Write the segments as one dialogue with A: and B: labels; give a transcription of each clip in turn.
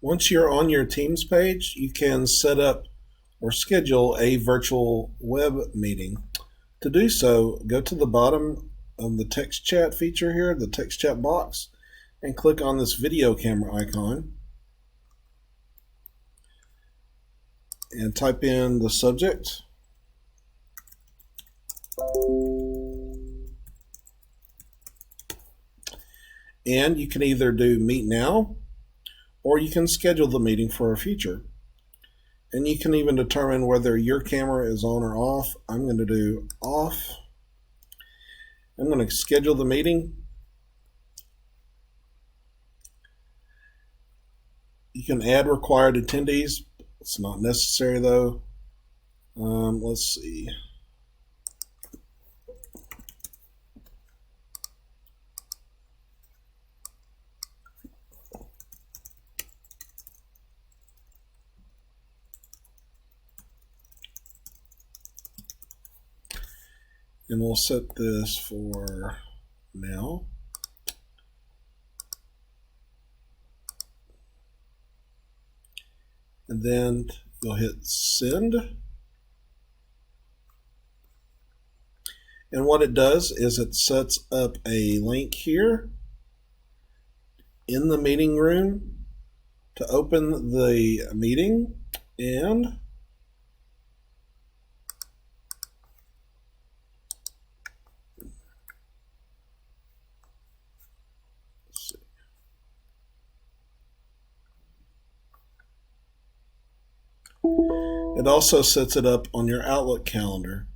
A: Once you're on your Teams page, you can set up or schedule a virtual web meeting. To do so, go to the bottom of the text chat feature here, the text chat box, and click on this video camera icon and type in the subject. And you can either do meet now, or you can schedule the meeting for a future. And you can even determine whether your camera is on or off. I'm going to do off. I'm going to schedule the meeting. You can add required attendees. It's not necessary though. Let's see. And we'll set this for now. And then you'll hit send. And what it does is it sets up a link here in the meeting room to open the meeting, and it also sets it up on your Outlook calendar.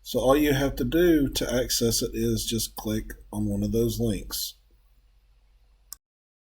A: So all you have to do to access it is just click on one of those links.